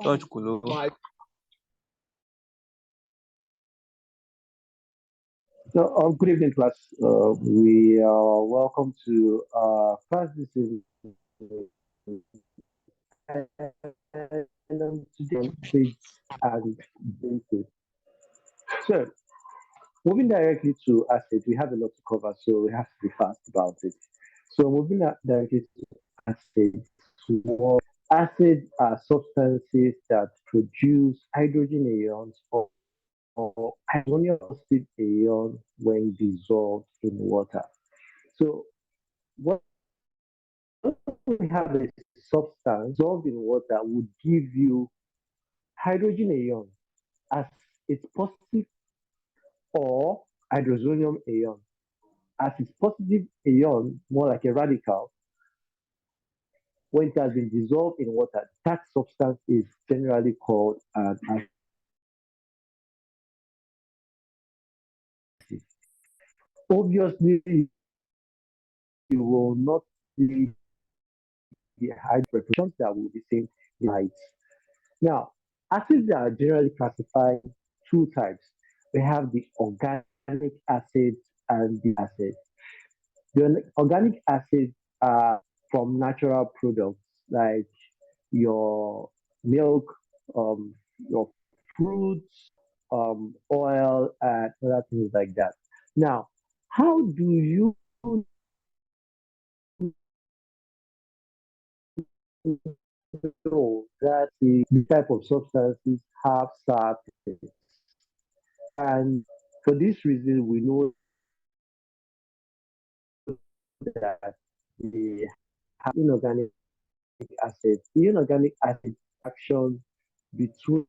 Touch Kulu. So, good evening, class. We are welcome to class this evening. And today, grades and basis. So, moving directly to assets, we have a lot to cover, so we have to be fast about it. So, moving directly to assets, what acids are substances that produce hydrogen ions or hydrogen oxide ion when dissolved in water. So, what we have a substance dissolved in water would give you hydrogen ion as its positive or hydrozonium ion as its positive ion, more like a radical. When it has been dissolved in water, that substance is generally called an acid. Obviously, you will not see the hydrogen that will be seen in light. Now, acids are generally classified two types. We have the organic acids and the acids. The organic acids are from natural products like your milk, your fruits, oil, and other things like that. Now, how do you know that the type of substances have surface? And for this reason, we know that they have inorganic acids. Inorganic acid action between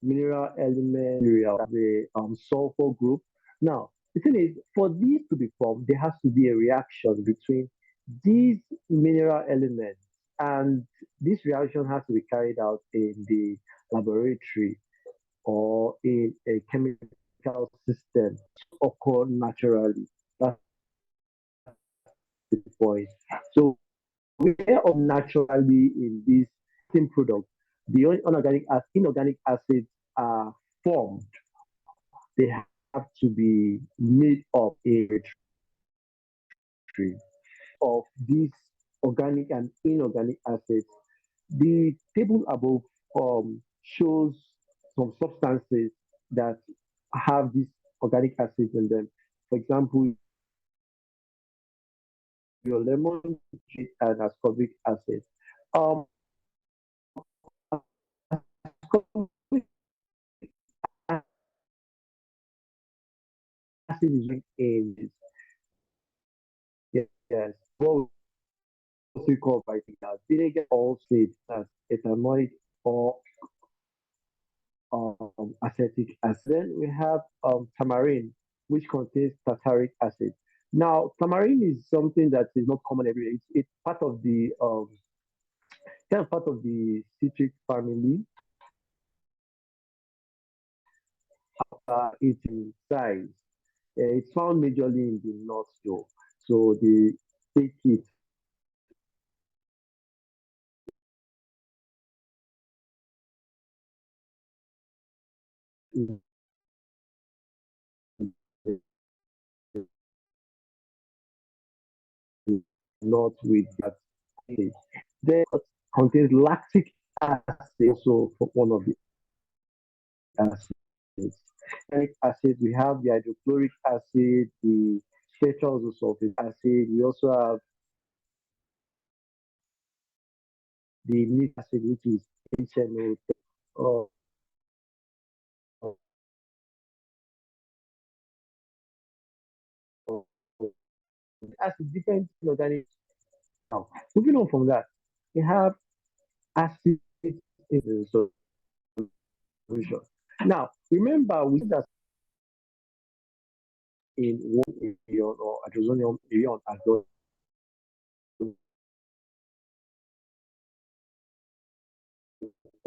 mineral element, the sulfur group. Now, the thing is, for these to be formed, there has to be a reaction between these mineral elements, and this reaction has to be carried out in the laboratory or in a chemical system occur naturally. That's the point. So we are naturally in this same product. The inorganic acids are formed. They have to be made of a tree of these organic and inorganic acids. The table above shows some substances that have these organic acids in them. For example, your lemon juice and ascorbic acid. Um, ascorbic acid is in yes, what we call vinegar. Vinegar also as ethanol or acetic acid. Then we have tamarind, which contains tartaric acid. Now, tamarind is something that is not common everywhere. It's part of the citric family. It's in size. It's found majorly in the north though. So they take it in the north with that stage. Then it contains lactic acid, so for one of the acids. Organic acid, we have the hydrochloric acid, the tetraoxosulfuric acid. We also have the nitric acid, which is HNO. Uh, acid, different inorganic. Now, moving on from that, we have acid in the solution. Now, remember, we said that in one ion or hydrozonium ion as well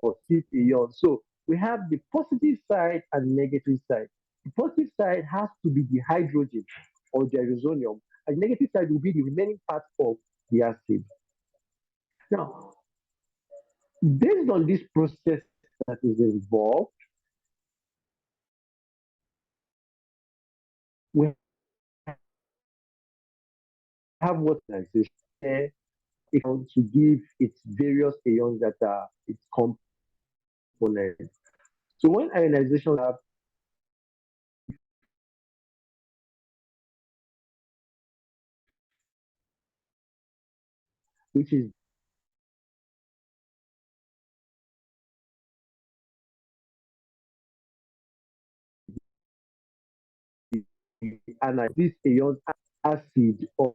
or C ion. So we have the positive side and negative side. The positive side has to be the hydrogen or the hydrozonium, and the negative side will be the remaining part of the acid. Now, based on this process that is involved, we have what organization to give its various ions that are its components. So when ionization have which is and this ion acid or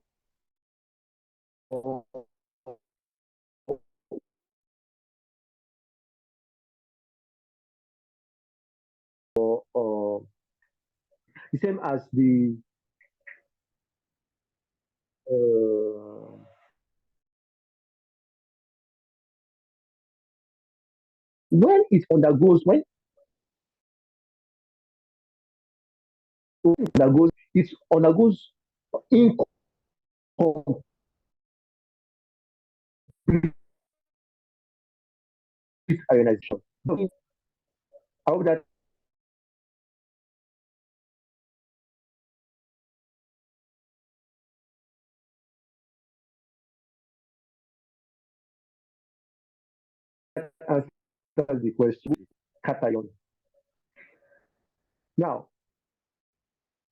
the same as the uh, when it undergoes incomplete ionization. I hope that answers the question. Cation. Now,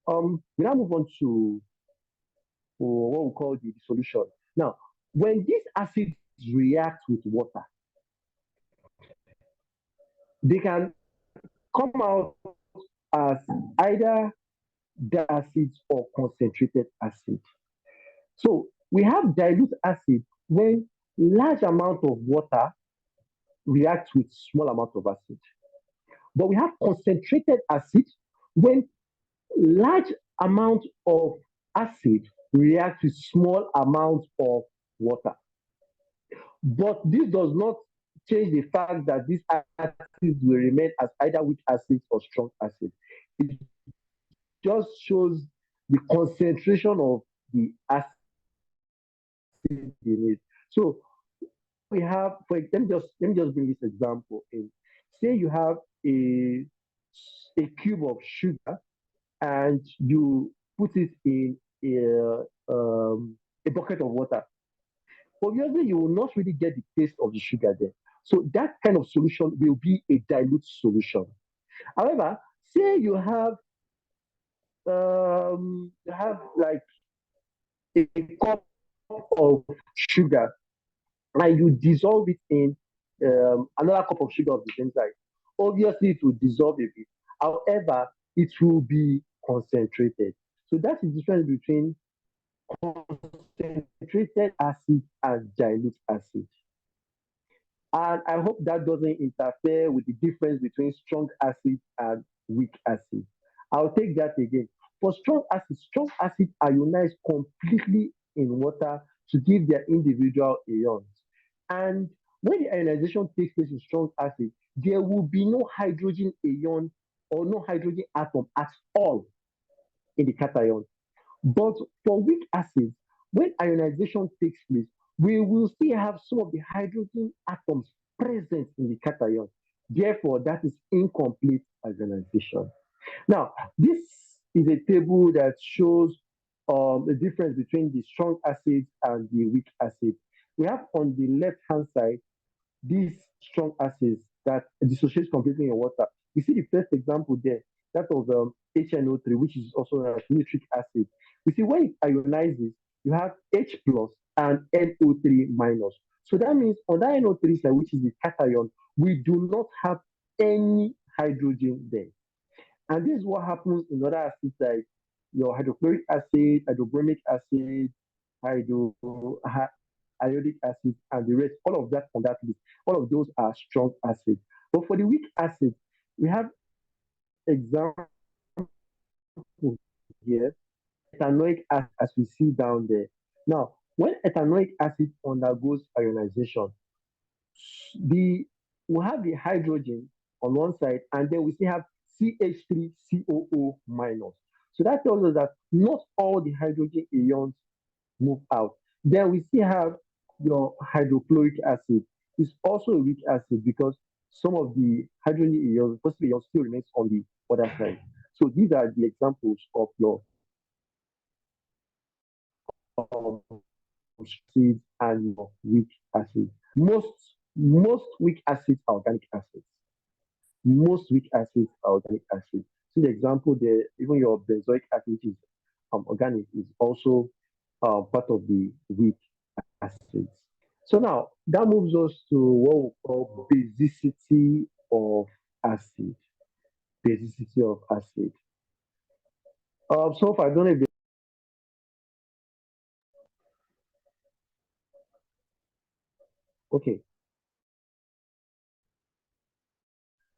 we now move on to what we call the solution. Now, when these acids react with water, they can come out as either acid or concentrated acid. So we have dilute acid when large amount of water reacts with small amount of acid. But we have concentrated acid when large amount of acid reacts with small amount of water. But this does not change the fact that these acids will remain as either weak acids or strong acid. It just shows the concentration of the acid in it. So we have, let me just bring this example in. Say you have a cube of sugar and you put it in a bucket of water. Obviously, you will not really get the taste of the sugar there. So that kind of solution will be a dilute solution. However, say you have like a cup of sugar and you dissolve it in another cup of sugar of the same size. Obviously, it will dissolve a bit. However, it will be concentrated. So that's the difference between concentrated acid and dilute acid. And I hope that doesn't interfere with the difference between strong acid and weak acid. I'll take that again. For strong acid ionize completely in water to give their individual ions. And when the ionization takes place in strong acid, there will be no hydrogen ion or no hydrogen atom at all in the cation. But for weak acids, when ionization takes place, we will still have some of the hydrogen atoms present in the cation. Therefore, that is incomplete ionization. Now, this is a table that shows the difference between the strong acids and the weak acids. We have on the left-hand side these strong acids that dissociate completely in water. You see the first example there, that of HNO3, which is also known as nitric acid. You see, when it ionizes, you have H plus and NO3 minus. So that means on that NO3 side, which is the cation, we do not have any hydrogen there. And this is what happens in other acids like your hydrochloric acid, hydrobromic acid, hydro, iodic acid, and the rest, all of that on that list. All of those are strong acids. But for the weak acids, we have examples here, ethanoic acid, as we see down there. Now, when ethanoic acid undergoes ionization, the we have the hydrogen on one side, and then we still have CH3COO minus. So that tells us that not all the hydrogen ions move out. Then we still have your hydrochloric acid. It's also a weak acid because some of the hydrogen ions, positive ions, still remains on the other side. So these are the examples of your acids and your weak acids. Most weak acids are organic acids. Most weak acids are organic acids. So the example there, even your benzoic acid, which is organic, is also part of the weak acids. So now that moves us to what we call basicity of acid. Basicity of acid. So far, I don't know if okay.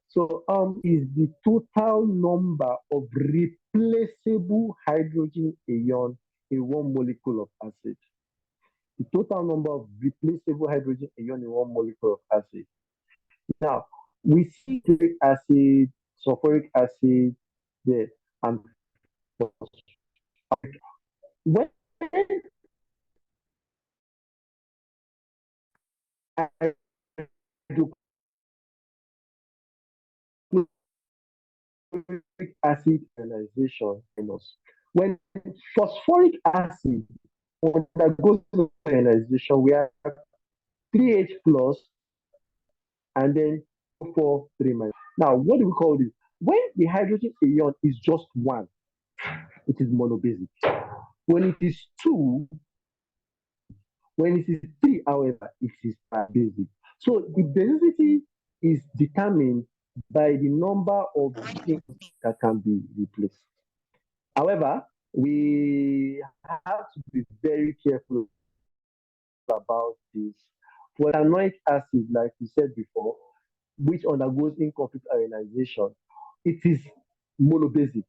So is the total number of replaceable hydrogen ion in one molecule of acid. The total number of replaceable hydrogen ion in one molecule of acid. Now we see uric acid, sulfuric acid, there, and when hydrochloric acid ionization minus. When phosphoric acid undergoes ionization, we have 3H plus and then 4, 3 minus. Now, what do we call this? When the hydrogen ion is just one, it is monobasic. When it is two, when it is three, however, it is basic. So the basicity is determined by the number of zinc that can be replaced. However, we have to be very careful about this. For ethanoic acid, like we said before, which undergoes incomplete ionization, it is monobasic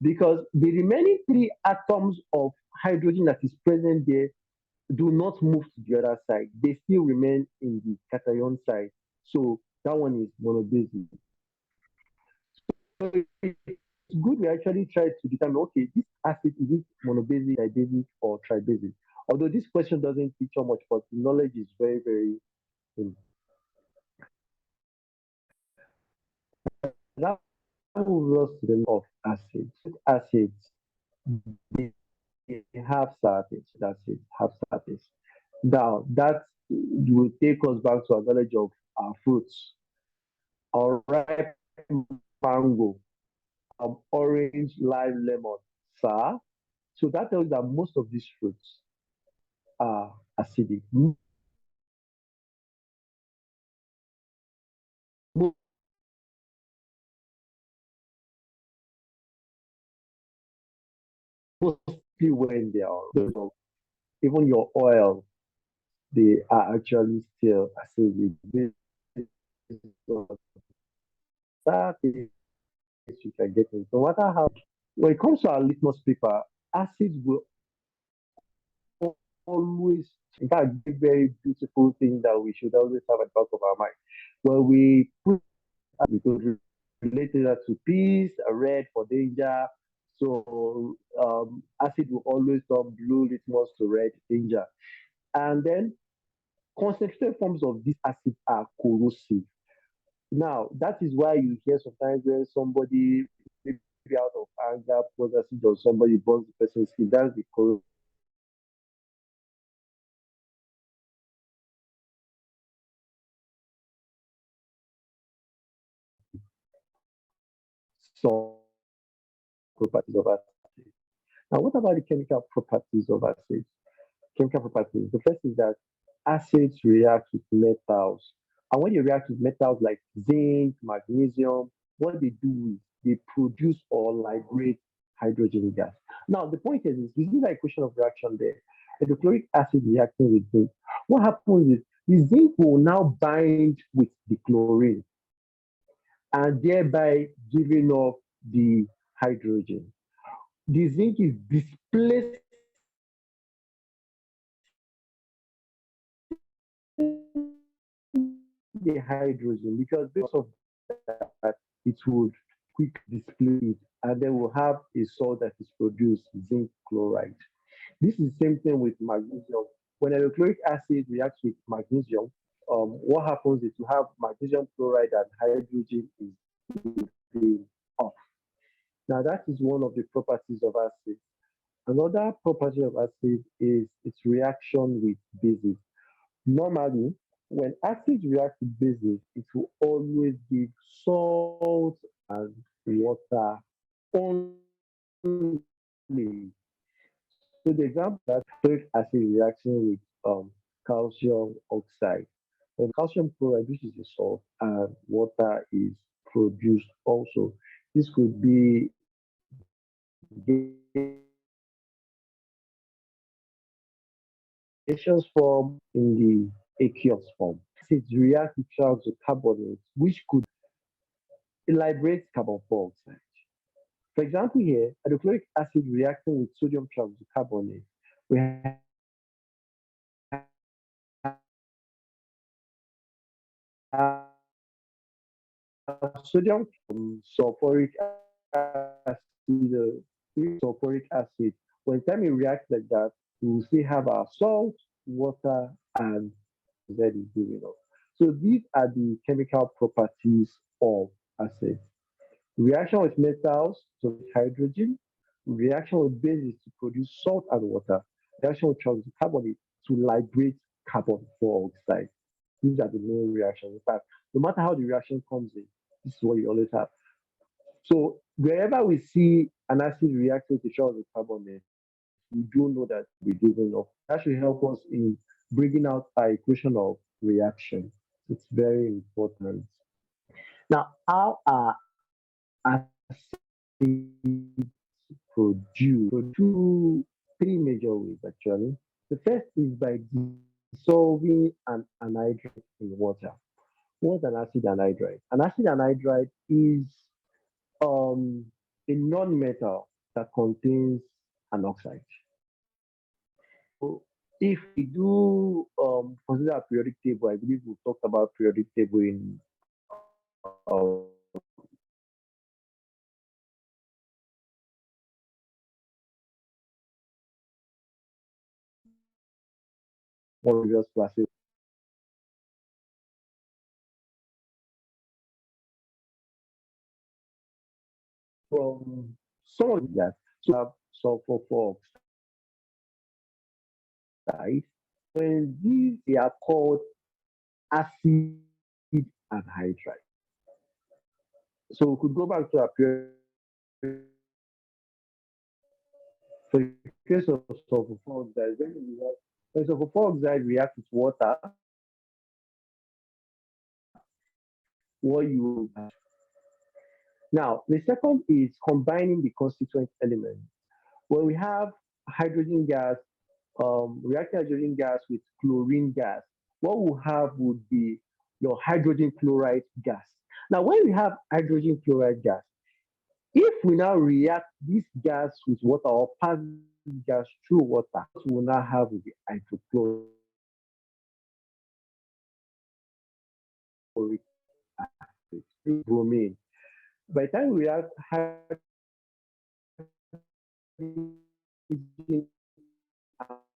because the remaining three atoms of hydrogen that is present there do not move to the other side. They still remain in the cation side. So that one is monobasic. So it's good we actually try to determine, okay, this acid, is it monobasic, dibasic, or tribasic? Although this question doesn't feature much, but the knowledge is very, very important. That moves us to the law of acids. Acids, they have surface. That's it, have surface. Now, that will take us back to our knowledge of our fruits. Our ripe mango, orange, lime, lemon, sir. So that tells you that most of these fruits are acidic. Mostly when they are even your oil, they are actually still acidic. That is you can get in. No matter how, when it comes to our litmus paper, acids will always, in fact, a very beautiful thing that we should always have at the back of our mind. When we put because related that to peace, red for danger. So acid will always turn blue litmus to red danger. And then concentrated forms of these acids are corrosive. Now, that is why you hear sometimes when somebody, maybe out of anger, pours acid on somebody, burns the person's skin. That's the corrosive properties of acid. Now, what about the chemical properties of acid? Chemical properties. The first is that acids react with metals. And when they react with metals like zinc, magnesium, what they do is they produce or liberate hydrogen gas. Now, the point is, you see that equation of reaction there. Hydrochloric acid reacting with zinc. What happens is the zinc will now bind with the chlorine and thereby giving off the hydrogen. The zinc is displacing the hydrogen because of that it would quick display it, and then we'll have a salt that is produced, zinc chloride. This is the same thing with magnesium. When hydrochloric acid reacts with magnesium, what happens is you have magnesium chloride and hydrogen is being off. Now that is one of the properties of acid. Another property of acid is its reaction with bases. Normally, when acids react with bases, it will always give salt and water only. So the example that hydrochloric acid reaction with calcium oxide. When calcium chloride, which is a salt, and water is produced also. This could be gaseous form in the aqueous form. When acids react with calcium carbonate, which could liberate carbon dioxide. For example, here, hydrochloric acid reacting with sodium carbonate, we have sodium sulfuric sulfuric acid. When time it reacts like that, we will still have our salt, water, and Z is giving us. So these are the chemical properties of acid. Reaction with metals to make hydrogen, reaction with bases to produce salt and water, reaction with carbonate to liberate carbon dioxide. These are the main reactions. In fact, no matter how the reaction comes in, this is what you always have. So wherever we see an acid reacting to carbonate, we do know that we're giving off. That should help us in bringing out our equation of reaction. It's very important. Now, how are acids produced? Two, three major ways actually. The first is by dissolving an anhydride in water. What's an acid anhydride? An acid anhydride is um, a non-metal that contains an oxide. So if we do consider a periodic table, I believe we talked about periodic table in one previous classes. From some of that, so have sulfur oxide. When these they are called acid anhydride. So we could go back to our period. For the case of sulfur oxide, when sulfur oxide reacts with water, what you now the second is combining the constituent elements. When we have hydrogen gas, reacting hydrogen gas with chlorine gas, what we'll have would be your hydrogen chloride gas. Now, when we have hydrogen chloride gas, if we now react this gas with water or pass this gas through water, what we will now have will be hydrochloric acid, bromine. By the time we react hydrogen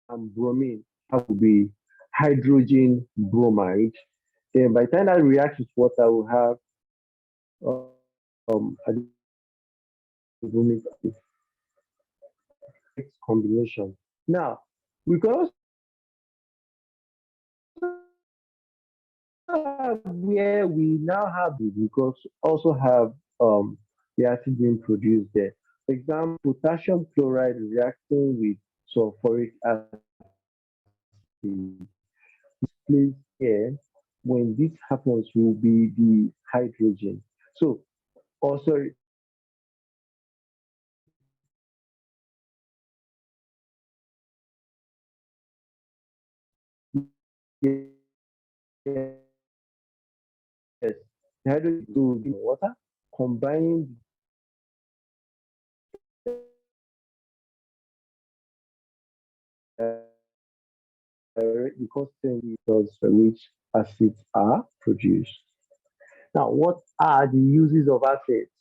and bromine, that will be hydrogen bromide. Then by the time that reacts with water, we'll have hydrochloric acid combination. Now, we can also have where we now have we could also have the acid being produced there. For example, potassium chloride reacting with sulfuric acid. Place here, when this happens, will be the hydrogen. So also yes, the hydrogen will be water combining the constant for which acids are produced. Now, what are the uses of acids?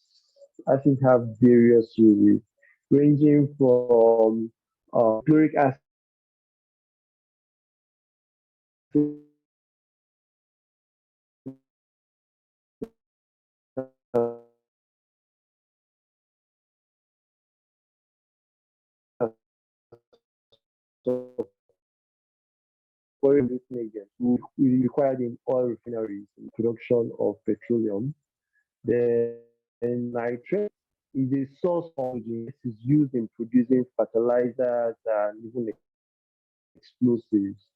Acids have various uses, ranging from chloric acid foreign agents required in oil refineries in production of petroleum. Then nitrate is a source of nitrogen. It is used in producing fertilizers and even explosives.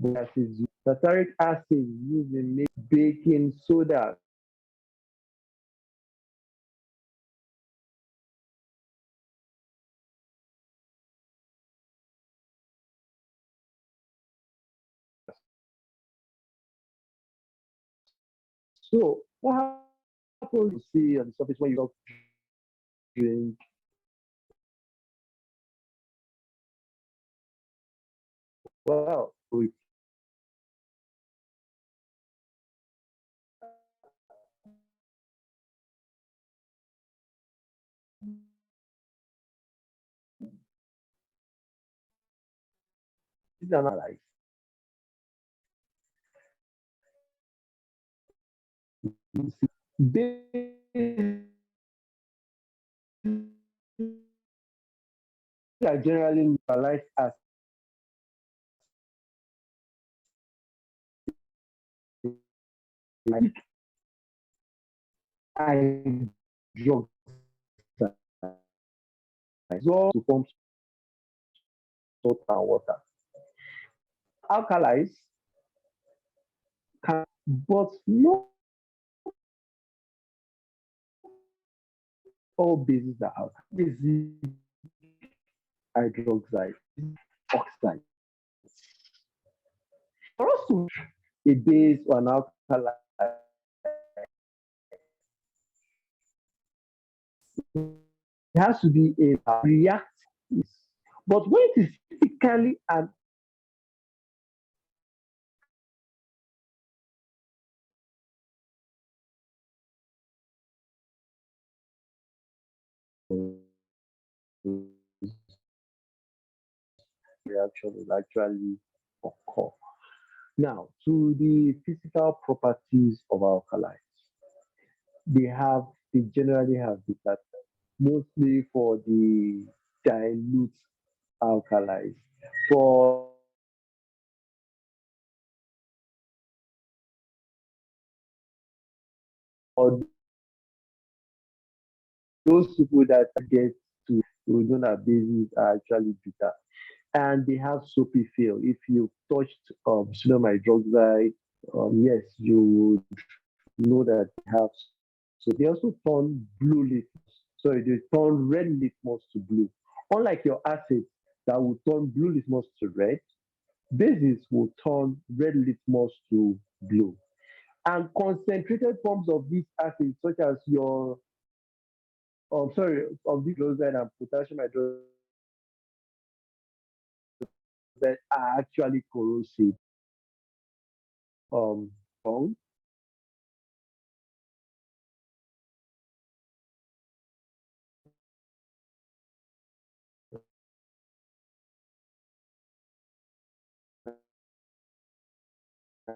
Tartaric acid is used in making baking soda. So what happens you see on the surface when you don't drink well? It's analyzed. Bases are generally neutralized as like hydroxide to form salt and water. Alkalis can, but not all bases are alkaline. Basic hydroxide, oxide. For us to a base or an alkali, it has to be a reactant. But when it is physically an reaction will actually occur. Now, to the physical properties of alkalis, they have they generally have beta, mostly for the dilute alkalis. For those people that get to know that bases are actually bitter and they have soapy feel. If you touched sodium hydroxide, yes, you would know that they have. So they also turn blue litmus. Sorry, they turn red litmus to blue. Unlike your acids that will turn blue litmus to red, bases will turn red litmus to blue. And concentrated forms of these acids, such as your, sorry, of the hydroxide and potassium hydroxide, are actually corrosive. Tongue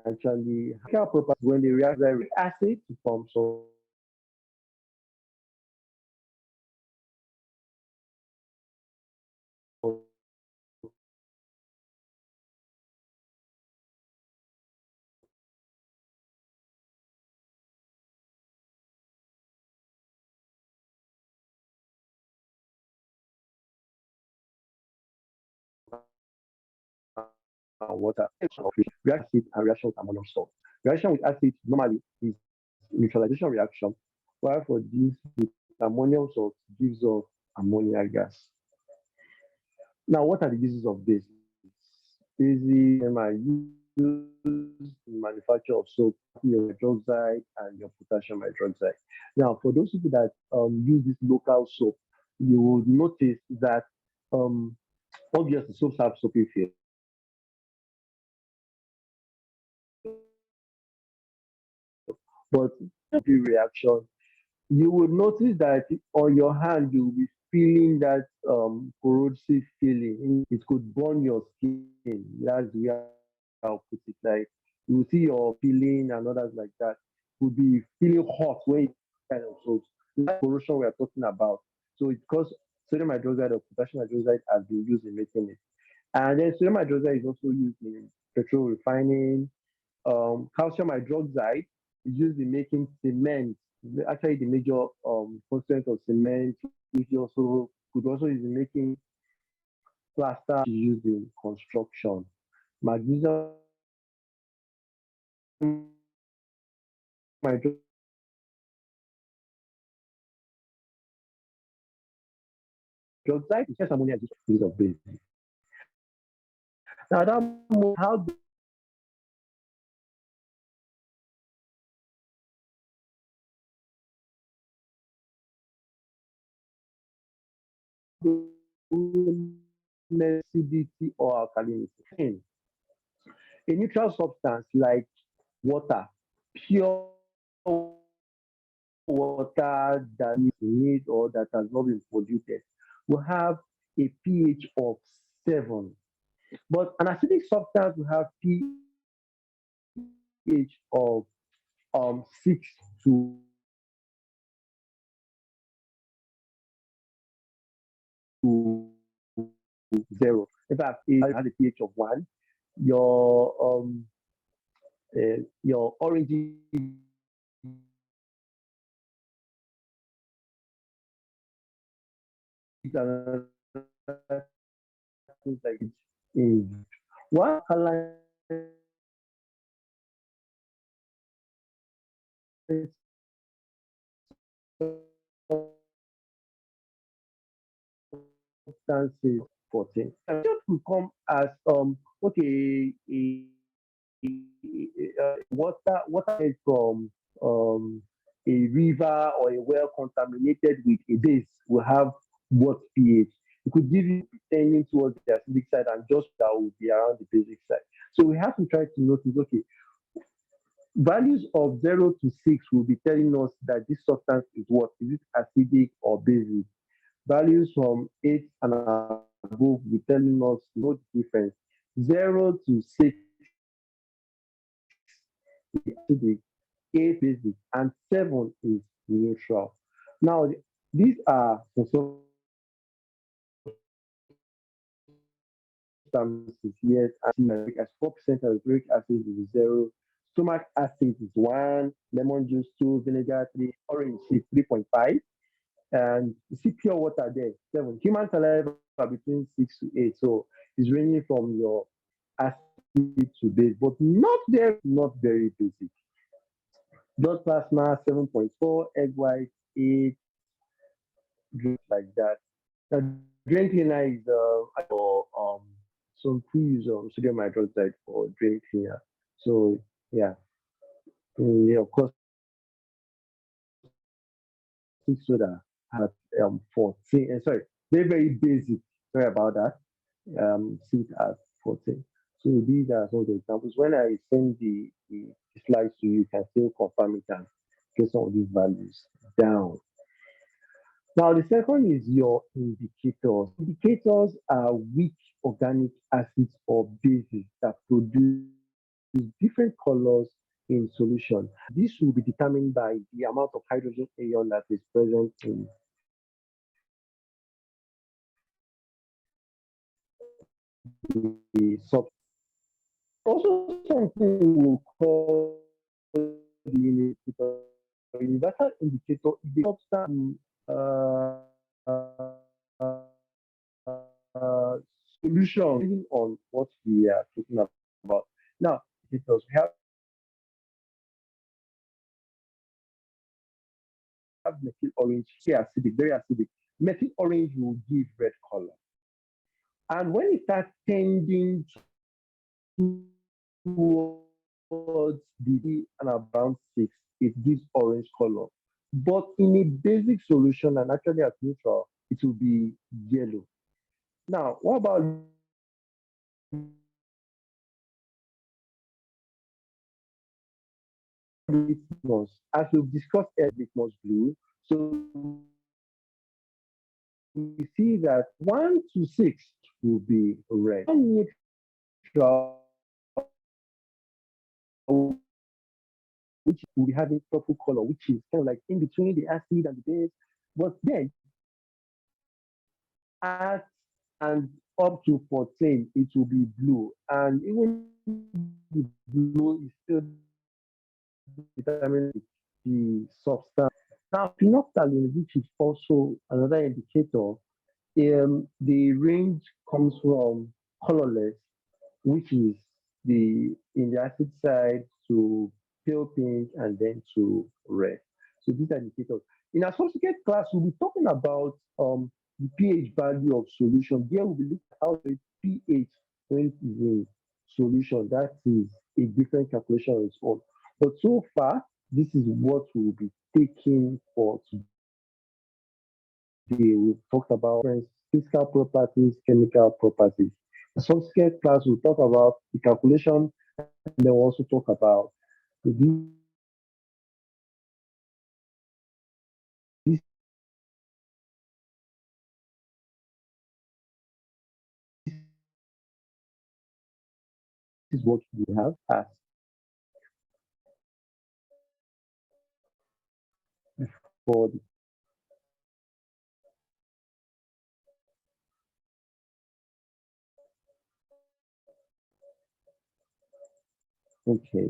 actually chemical properties when they react with acid to form some water. Reaction acid and reaction with ammonium salt. Reaction with acid normally is neutralization reaction, while for this with ammonium salt gives off ammonia gas. Now, what are the uses of bases? Bases are used in manufacture of soap, your hydroxide and your potassium hydroxide. Now, for those people that use this local soap, you will notice that um, obviously soaps have soapy feel, but the reaction you will notice that on your hand you will be feeling that corrosive feeling. It could burn your skin. That's the way I'll put it. Like you will see your feeling and others like that. Will be feeling hot when you kind of so that's corrosion we are talking about. So it's because sodium hydroxide or potassium hydroxide has been used in making it. And then sodium hydroxide is also used in petrol refining. Calcium hydroxide is used in making cement. Actually, the major constituent of cement, which also could also use in making plaster, which is used in construction. Magnesium hydroxide is just ammonia is used of base. Now that how acidity or alkalinity. A neutral substance like water, pure water that is made or that has not been polluted will have a pH of 7. But an acidic substance will have pH of 6 to 0. In fact, it has a pH of 1. Your your oranges and other things like is one alkaline substances 14. Just will come as water made from um a river or a well contaminated with a base will have what pH. It could give you tending towards the acidic side and just that will be around the basic side. So we have to try to notice okay, values of 0 to 6 will be telling us that this substance is what? Is it acidic or basic? Values from 8 and above will be telling us no difference. 0 to 6 is acidic, 8 basic, and 7 is neutral. Now, these are some substances, yes, and uric acid, 4% of uric acid is 0, stomach acid is 1, lemon juice 2, vinegar 3, orange is 3.5, and you see pure water there, 7. Human saliva between 6 to 8, so it's ranging from your acid to base, but not very basic. Blood plasma 7.4, egg white 8, like that. Now, drain cleaner is for some who use sodium hydroxide for drain cleaner. So yeah, yeah, of course, caustic soda has 14. Sorry, very basic. Sorry about that. See it as 14. So these are some of the examples. When I send the slides to you, you can still confirm it and get some of these values down. Now, the second is your indicators. Indicators are weak organic acids or bases that produce different colors in solution. This will be determined by the amount of hydrogen ion that is present in the substance. Also, something we will call the indicator. Universal indicator is a substance solution depending on what we are talking about. Now, indicators, we have methyl orange, very acidic. Methyl orange will give red color. And when it starts tending towards the and around 6, it gives orange color. But in a basic solution and actually at neutral, it will be yellow. Now, what about litmus? As we've discussed, litmus blue. we see that 1 to 6 will be red. Neutral, which will be having purple color, which is kind of like in between the acid and the base. But then at and up to 14, it will be blue. And even the blue is still determined the substance. Now, phenolphthalein, which is also another indicator, the range comes from colorless, which is in the acid side to pale pink and then to red. So these are indicators. In our subsequent class, we'll be talking about the pH value of solution. There we'll be looking at how the pH when it is in solution. That is a different calculation on its own. But so far, this is what we'll be taking for today. We've talked about physical properties, chemical properties. The subsequent class will talk about the calculation, and then we'll also talk about this is what we have as for the okay.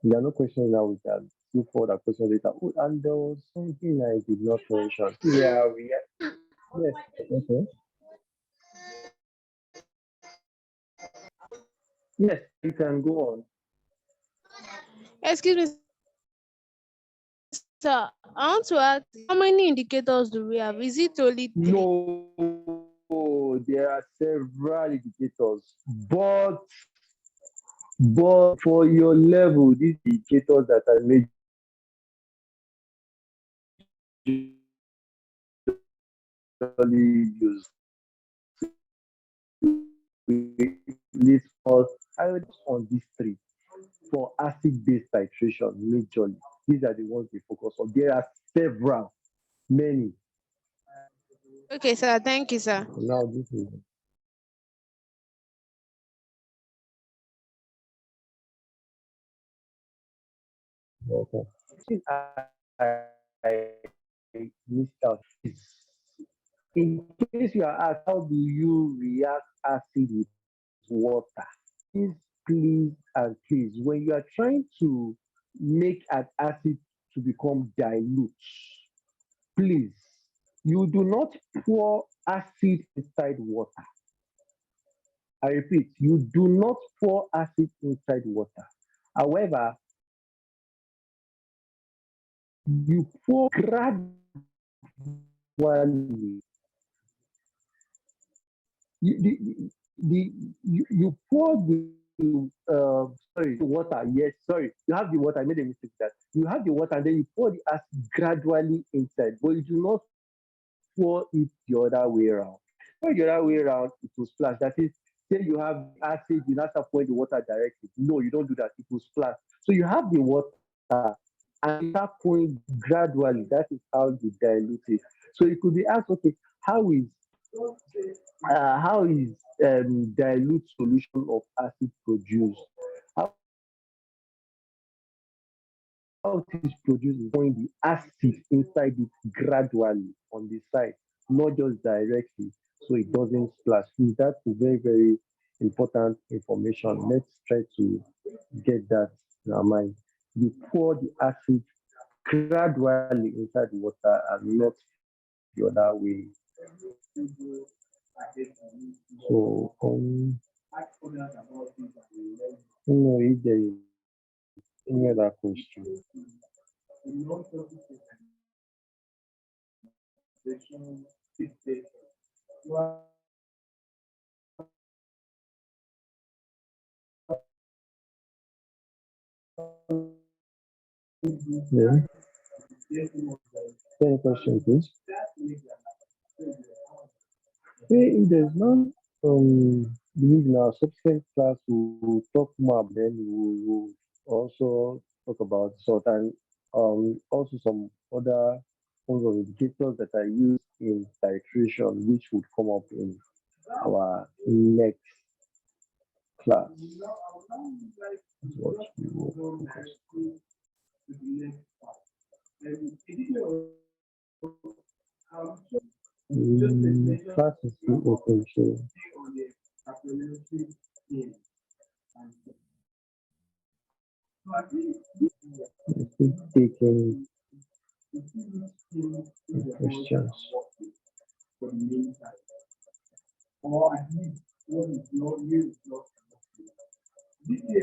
There are no questions now. We can look for that question later. Oh, and there was something I did not mention. Yeah, yes. Okay. Yes, you can go on. Excuse me, sir. I want to ask, how many indicators do we have? Is it only three? No, there are several indicators, but for your level, these indicators that are majorly used we list for I would on these three for acid-based titration majorly. These are the ones we focus on. There are several, many. Okay, sir. Thank you, sir. Now this is okay. I missed out is in case you are asked how do you react acid with water? Please, when you are trying to make an acid to become dilute, please, you do not pour acid inside water. I repeat, you do not pour acid inside water. However, you pour gradually. You pour the water. Yes, sorry, you have the water. I made a mistake that you have the water and then you pour the acid gradually inside, but you do not pour it the other way around. Pour the other way around, it will splash. That is, say you have the acid, you now start pouring the water directly. No, you don't do that. It will splash. So you have the water and you start pouring gradually. That is how you dilute it. So it could be asked, okay, how is how is dilute solution of acid produced? How it is produced is by pouring the acid inside it gradually on the side, not just directly, so it doesn't splash. Please, that's a very, very important information. Let's try to get that in our mind. You pour the acid gradually inside the water and not the other way. So, if there is any other question. Yeah. Any question, please? If there's none, believe in our subsequent class we'll talk more, then we will also talk about salt. And Also some other forms of indicators that are used in titration, which would come up in our next class. What we will focus. Class is still open, so we're still taking questions.